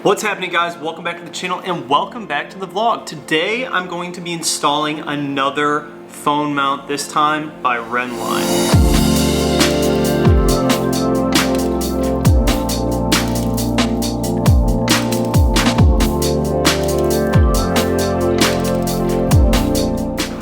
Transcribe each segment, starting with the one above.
What's happening, guys? Welcome back to the channel and welcome back to the vlog. Today I'm going to be installing another phone mount, this time by Rennline.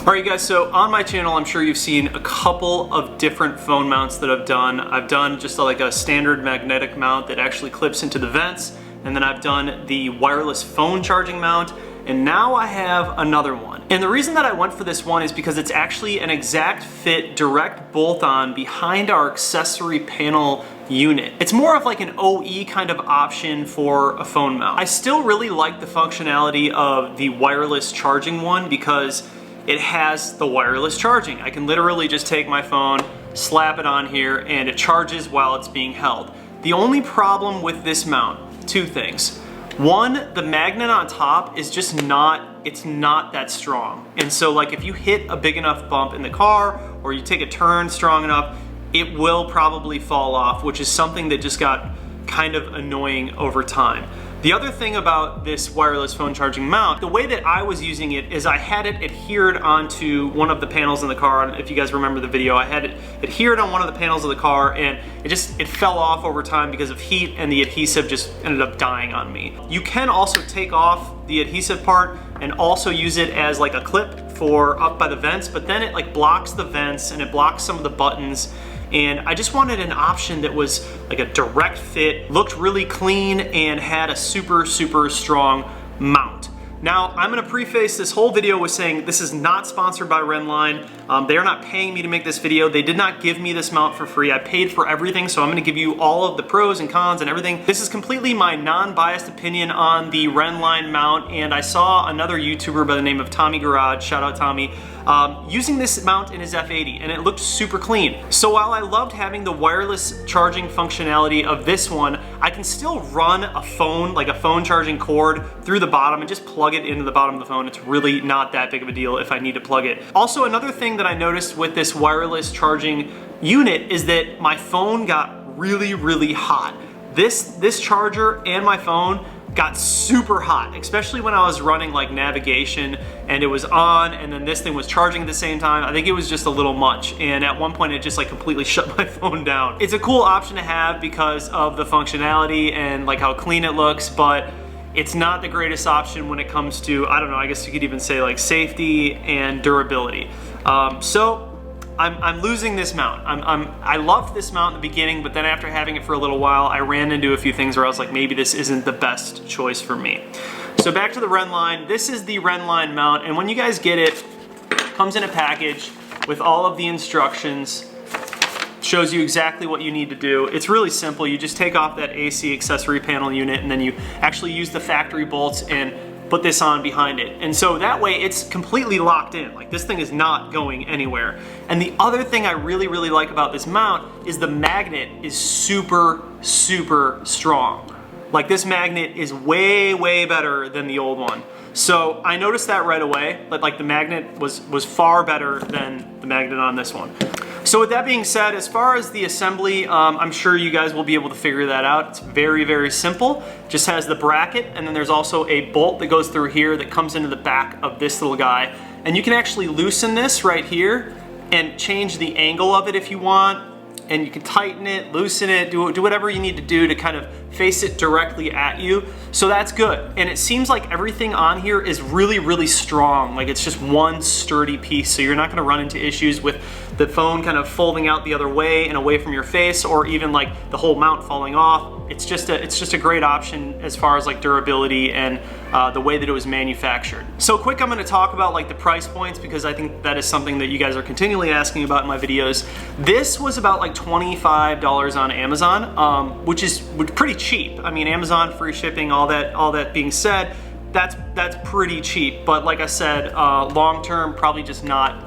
Alright guys, so on my channel I'm sure you've seen a couple of different phone mounts that I've done. I've done just like a standard magnetic mount that actually clips into the vents, and then I've done the wireless phone charging mount, and now I have another one. And the reason that I went for this one is because it's actually an exact fit direct bolt-on behind our accessory panel unit. It's more of like an OE kind of option for a phone mount. I still really like the functionality of the wireless charging one because it has the wireless charging. I can literally just take my phone, slap it on here, and it charges while it's being held. The only problem with this mount, two things. One, the magnet on top is just not that strong. And so like if you hit a big enough bump in the car or you take a turn strong enough, it will probably fall off, which is something that just got kind of annoying over time. The other thing about this wireless phone charging mount, the way that I was using it is I had it adhered onto one of the panels in the car. If you guys remember the video, I had it adhered on one of the panels of the car, and it fell off over time because of heat, and the adhesive just ended up dying on me. You can also take off the adhesive part and also use it as like a clip for up by the vents, but then it like blocks the vents and it blocks some of the buttons. And I just wanted an option that was like a direct fit, looked really clean, and had a super strong mount. Now, I'm gonna preface this whole video with saying this is not sponsored by Rennline. They are not paying me to make this video. They did not give me this mount for free. I paid for everything, so I'm gonna give you all of the pros and cons and everything. This is completely my non-biased opinion on the Rennline mount, and I saw another YouTuber by the name of Tommy Garage, shout out Tommy, using this mount in his F80, and it looked super clean. So while I loved having the wireless charging functionality of this one, I can still run a phone, like a phone charging cord, through the bottom and just plug it into the bottom of the phone. It's really not that big of a deal if I need to plug it. Also, another thing that I noticed with this wireless charging unit is that my phone got really hot. This charger and my phone got super hot, especially when I was running like navigation and it was on and then this thing was charging at the same time. I think it was just a little much, and at one point it just like completely shut my phone down. It's a cool option to have because of the functionality and like how clean it looks, but it's not the greatest option when it comes to, I don't know, I guess you could even say like safety and durability. So I'm losing this mount. I loved this mount in the beginning, but then after having it for a little while, I ran into a few things where I was like, maybe this isn't the best choice for me. So back to the Rennline. This is the Rennline mount, and when you guys get it, it comes in a package with all of the instructions. Shows you exactly what you need to do. It's really simple. You just take off that AC accessory panel unit, and then you actually use the factory bolts and put this on behind it. And so that way it's completely locked in. Like, this thing is not going anywhere. And the other thing I really like about this mount is the magnet is super strong. Like, this magnet is way better than the old one. So I noticed that right away, but like the magnet was far better than the magnet on this one. So with that being said, as far as the assembly, I'm sure you guys will be able to figure that out. It's very simple. Just has the bracket, and then there's also a bolt that goes through here that comes into the back of this little guy. And you can actually loosen this right here and change the angle of it if you want. And you can tighten it, loosen it, do whatever you need to do to kind of face it directly at you. So that's good. And it seems like everything on here is really strong. Like, it's just one sturdy piece, so you're not gonna run into issues with the phone kind of folding out the other way and away from your face, or even like the whole mount falling off. It's just a great option as far as like durability and the way that it was manufactured. So quick, I'm gonna talk about like the price points, because I think that is something that you guys are continually asking about in my videos. This was about like $25 on Amazon, which is pretty cheap. I mean, Amazon free shipping, all that being said, that's pretty cheap. But like I said, long term, probably just not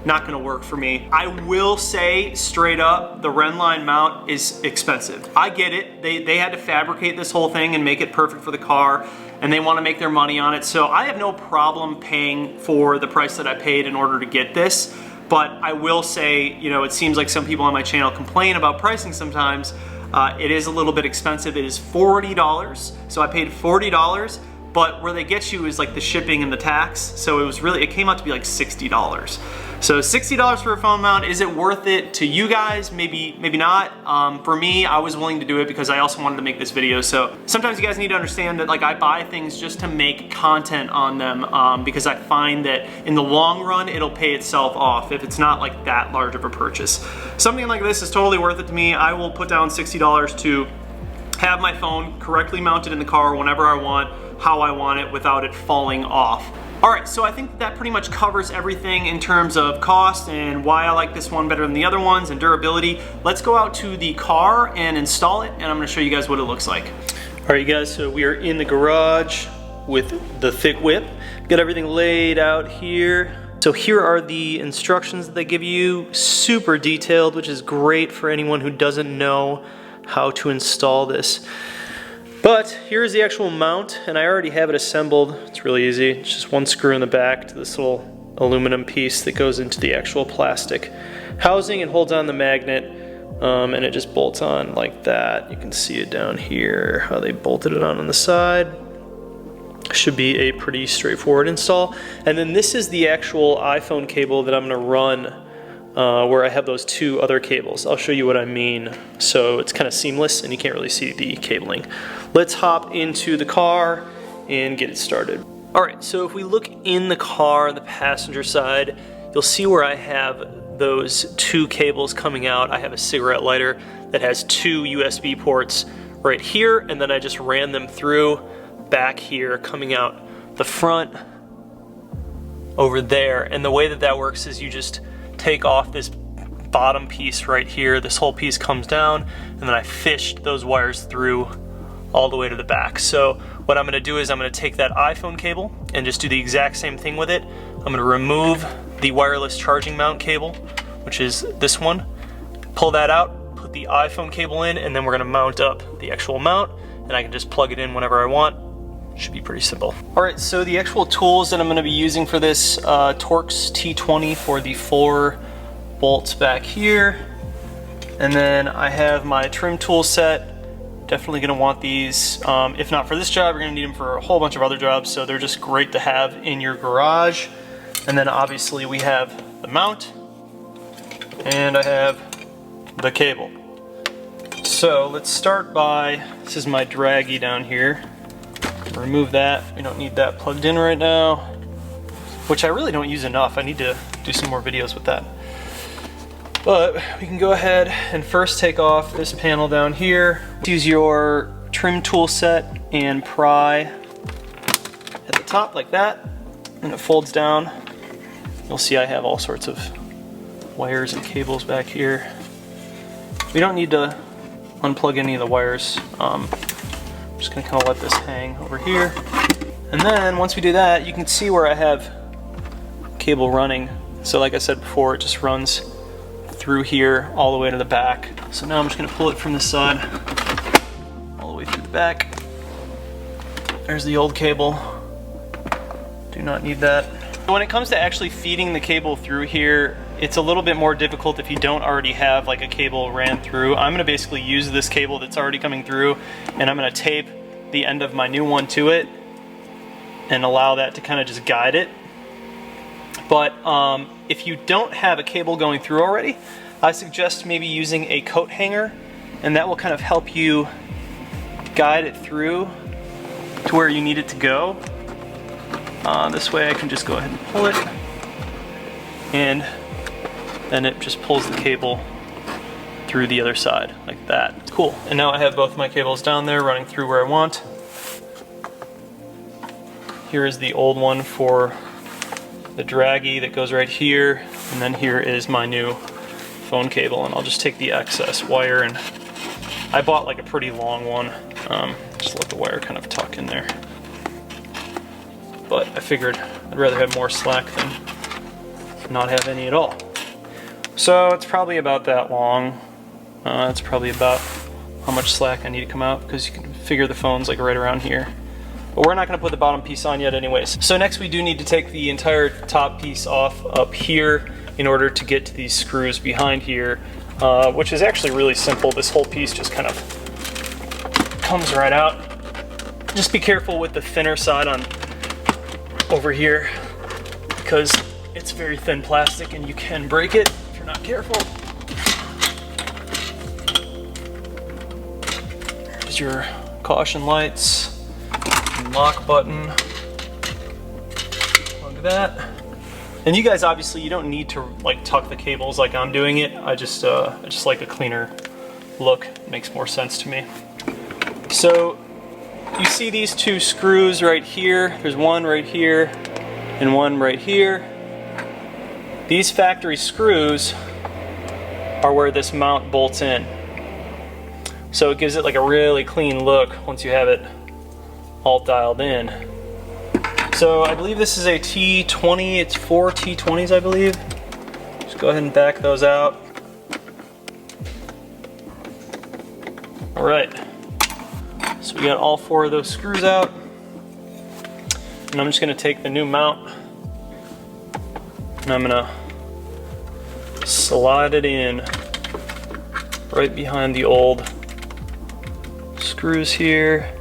gonna work for me. I will say straight up, the Rennline mount is expensive. I get it. They had to fabricate this whole thing and make it perfect for the car, and they want to make their money on it. So I have no problem paying for the price that I paid in order to get this. But I will say, you know, it seems like some people on my channel complain about pricing sometimes. It is a little bit expensive. It is $40, so I paid $40, but where they get you is like the shipping and the tax, so it came out to be like $60. So $60 for a phone mount, is it worth it to you guys? Maybe not. For me, I was willing to do it because I also wanted to make this video. So sometimes you guys need to understand that like I buy things just to make content on them because I find that in the long run, it'll pay itself off if it's not like that large of a purchase. Something like this is totally worth it to me. I will put down $60 to have my phone correctly mounted in the car whenever I want, how I want it, without it falling off. All right, so I think that pretty much covers everything in terms of cost and why I like this one better than the other ones and durability. Let's go out to the car and install it, and I'm gonna show you guys what it looks like. All right, you guys, so we are in the garage with the thick whip. Got everything laid out here. So here are the instructions that they give you, super detailed, which is great for anyone who doesn't know how to install this. But here's the actual mount, and I already have it assembled. It's really easy. It's just one screw in the back to this little aluminum piece that goes into the actual plastic housing and holds on the magnet, and it just bolts on like that. You can see it down here, how they bolted it on the side. Should be a pretty straightforward install. And then this is the actual iPhone cable that I'm gonna run where I have those two other cables. I'll show you what I mean. So it's kind of seamless and you can't really see the cabling. Let's hop into the car and get it started. All right, so if we look in the car, the passenger side, you'll see where I have those two cables coming out. I have a cigarette lighter that has two USB ports right here, and then I just ran them through back here, coming out the front over there. And the way that that works is you just take off this bottom piece right here. This whole piece comes down, and then I fished those wires through all the way to the back. So what I'm gonna do is I'm gonna take that iPhone cable and just do the exact same thing with it. I'm gonna remove the wireless charging mount cable, which is this one, pull that out, put the iPhone cable in, and then we're gonna mount up the actual mount, and I can just plug it in whenever I want. Should be pretty simple. All right, so the actual tools that I'm gonna be using for this, Torx T20 for the 4 bolts back here. And then I have my trim tool set. Definitely gonna want these. If not for this job, you're gonna need them for a whole bunch of other jobs, so they're just great to have in your garage. And then obviously we have the mount, and I have the cable. So let's start by, this is my draggy down here. Remove that, we don't need that plugged in right now, which I really don't use enough. I need to do some more videos with that. But we can go ahead and first take off this panel down here. Use your trim tool set and pry at the top like that, and it folds down. You'll see I have all sorts of wires and cables back here. We don't need to unplug any of the wires. I'm just gonna kind of let this hang over here. And then once we do that, you can see where I have cable running. So like I said before, it just runs through here all the way to the back. So now I'm just gonna pull it from this side all the way through the back. There's the old cable. Do not need that. When it comes to actually feeding the cable through here, it's a little bit more difficult if you don't already have like a cable ran through. I'm gonna basically use this cable that's already coming through, and I'm gonna tape the end of my new one to it and allow that to kind of just guide it. But if you don't have a cable going through already, I suggest maybe using a coat hanger, and that will kind of help you guide it through to where you need it to go. This way I can just go ahead and pull it, and then it just pulls the cable through the other side like that. Cool. And now I have both my cables down there running through where I want. Here is the old one for the draggy that goes right here, and then here is my new phone cable, and I'll just take the excess wire, and I bought like a pretty long one. Just let the wire kind of tuck in there. But I figured I'd rather have more slack than not have any at all. So it's probably about that long. It's probably about how much slack I need to come out, because you can figure the phone's like right around here. But we're not going to put the bottom piece on yet anyways. So next we do need to take the entire top piece off up here in order to get to these screws behind here. which is actually really simple. This whole piece just kind of comes right out. Just be careful with the thinner side on over here, because it's very thin plastic and you can break it if you're not careful. There's your caution lights, lock button, plug that. And you guys, obviously, you don't need to like tuck the cables like I'm doing it. I just like a cleaner look. It makes more sense to me. So you see these two screws right here. There's one right here and one right here. These factory screws are where this mount bolts in. So it gives it like a really clean look once you have it all dialed in. So I believe this is a T20, it's 4 T20s, I believe. Just go ahead and back those out. All right, so we got all 4 of those screws out. And I'm just gonna take the new mount and I'm gonna slide it in right behind the old screws here.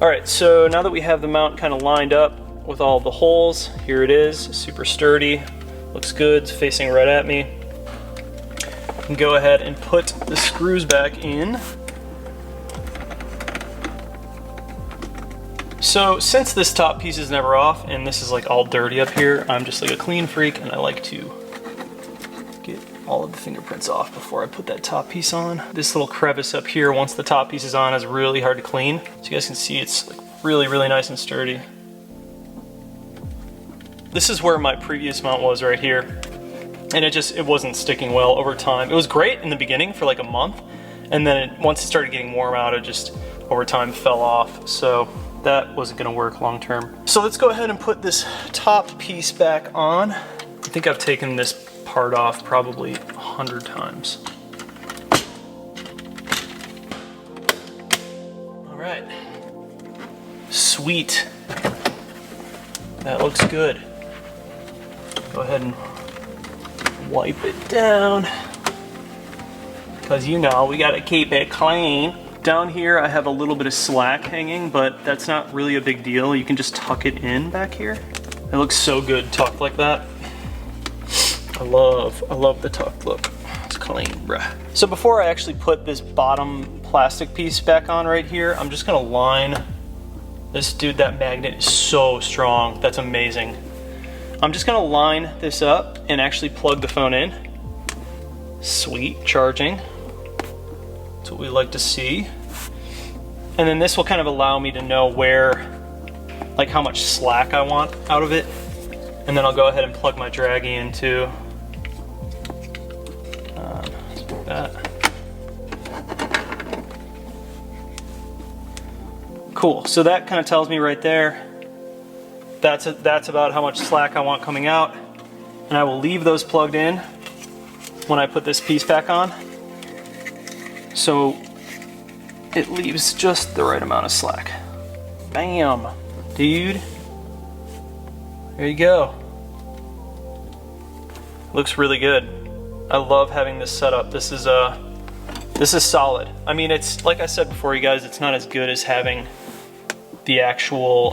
All right, so now that we have the mount kind of lined up with all the holes, here it is, super sturdy, looks good, it's facing right at me. I can go ahead and put the screws back in. So since this top piece is never off and this is like all dirty up here, I'm just like a clean freak and I like to get all of the fingerprints off before I put that top piece on. This little crevice up here, once the top piece is on, is really hard to clean. So you guys can see it's like really, really nice and sturdy. This is where my previous mount was right here. And it wasn't sticking well over time. It was great in the beginning for like a month. And then once it started getting warm out, it just over time fell off. So that wasn't gonna work long term. So let's go ahead and put this top piece back on. I think I've taken this part off probably 100 times. All right, sweet. That looks good. Go ahead and wipe it down, because you know we gotta keep it clean. Down here I have a little bit of slack hanging, but that's not really a big deal. You can just tuck it in back here. It looks so good tucked like that. I love the tucked look. It's clean, bruh. So before I actually put this bottom plastic piece back on right here, I'm just gonna line this. Dude, that magnet is so strong. That's amazing. I'm just gonna line this up and actually plug the phone in. Sweet, charging. That's what we like to see. And then this will kind of allow me to know where, like how much slack I want out of it. And then I'll go ahead and plug my Draggy in too. Like that. Cool, so that kind of tells me right there, that's about how much slack I want coming out. And I will leave those plugged in when I put this piece back on. So it leaves just the right amount of slack. Bam, dude. There you go. Looks really good. I love having this set up. This is solid. I mean, it's like I said before, you guys, it's not as good as having the actual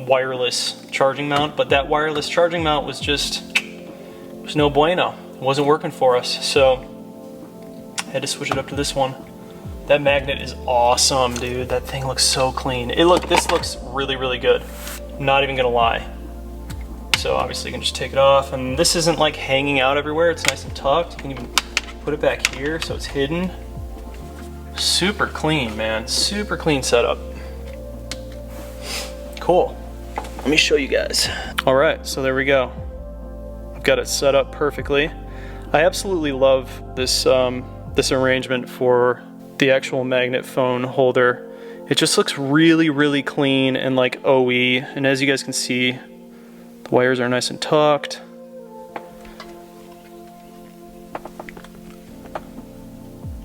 wireless charging mount, but that wireless charging mount was no bueno. It wasn't working for us, so I had to switch it up to this one. That magnet is awesome, dude. That thing looks so clean. This looks really, really good. I'm not even gonna lie. So obviously you can just take it off, and this isn't like hanging out everywhere. It's nice and tucked. You can even put it back here so it's hidden. Super clean, man. Super clean setup. Cool. Let me show you guys. All right, so there we go. I've got it set up perfectly. I absolutely love this this arrangement for the actual magnet phone holder. It just looks really, really clean and like OE. And as you guys can see, the wires are nice and tucked.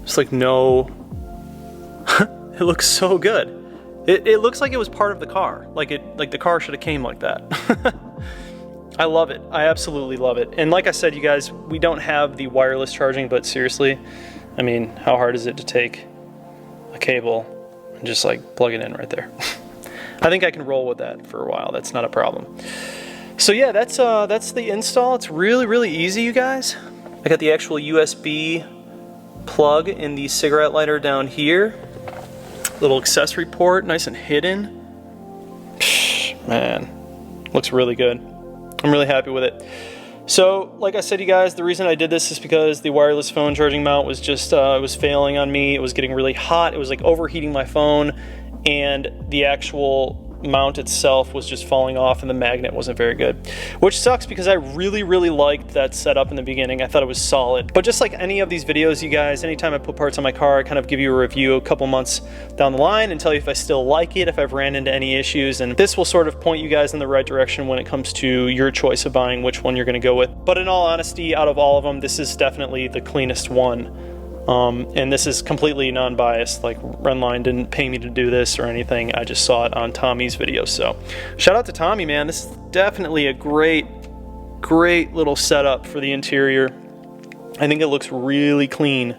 It's like no, it looks so good. It looks like it was part of the car. Like the car should have came like that. I love it. I absolutely love it. And like I said, you guys, we don't have the wireless charging, but seriously, I mean, how hard is it to take a cable and just like plug it in right there? I think I can roll with that for a while. That's not a problem. So yeah, that's the install. It's really, really easy, you guys. I got the actual USB plug in the cigarette lighter down here. Little accessory port, nice and hidden. Man, looks really good. I'm really happy with it. So, like I said, you guys, the reason I did this is because the wireless phone charging mount was just, it was failing on me. It was getting really hot. It was like overheating my phone, and the actual mount itself was just falling off and the magnet wasn't very good, which sucks because I really, really liked that setup in the beginning. I thought it was solid. But just like any of these videos, you guys, anytime I put parts on my car, I kind of give you a review a couple months down the line and tell you if I still like it, if I've ran into any issues, and this will sort of point you guys in the right direction when it comes to your choice of buying which one you're going to go with. But in all honesty, out of all of them, this is definitely the cleanest one. And this is completely non-biased, like Rennline didn't pay me to do this or anything. I just saw it on Tommy's video. So shout out to Tommy, man. This is definitely a great little setup for the interior. I think it looks really clean,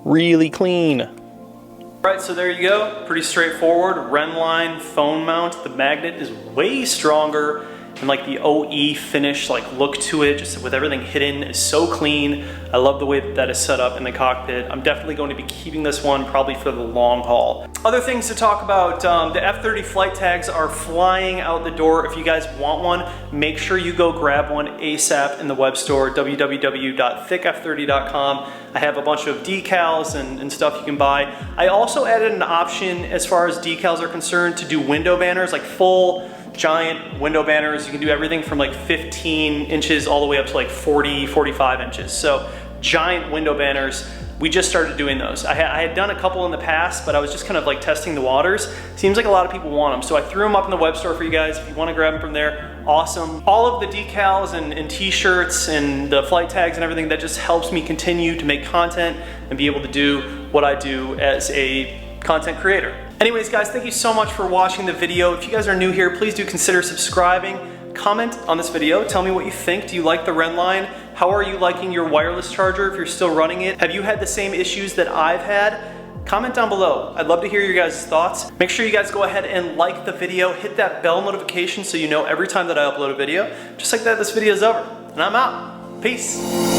really clean. All right, so there you go. Pretty straightforward. Rennline phone mount. The magnet is way stronger. And like the OE finish, like look to it, just with everything hidden, is so clean. I love the way that that is set up in the cockpit. I'm definitely going to be keeping this one probably for the long haul. Other things to talk about, the F30 flight tags are flying out the door. If you guys want one, make sure you go grab one ASAP in the web store, www.thickf30.com. I have a bunch of decals and stuff you can buy. I also added an option as far as decals are concerned to do window banners, like full giant window banners. You can do everything from like 15 inches all the way up to like 40, 45 inches. So giant window banners. We just started doing those. I had done a couple in the past, but I was just kind of like testing the waters. Seems like a lot of people want them. So I threw them up in the web store for you guys. If you want to grab them from there, awesome. All of the decals and t-shirts and the flight tags and everything, that just helps me continue to make content and be able to do what I do as a content creator. Anyways, guys, thank you so much for watching the video. If you guys are new here, please do consider subscribing. Comment on this video. Tell me what you think. Do you like the Rennline? How are you liking your wireless charger if you're still running it? Have you had the same issues that I've had? Comment down below. I'd love to hear your guys' thoughts. Make sure you guys go ahead and like the video. Hit that bell notification so you know every time that I upload a video. Just like that, this video is over. And I'm out. Peace.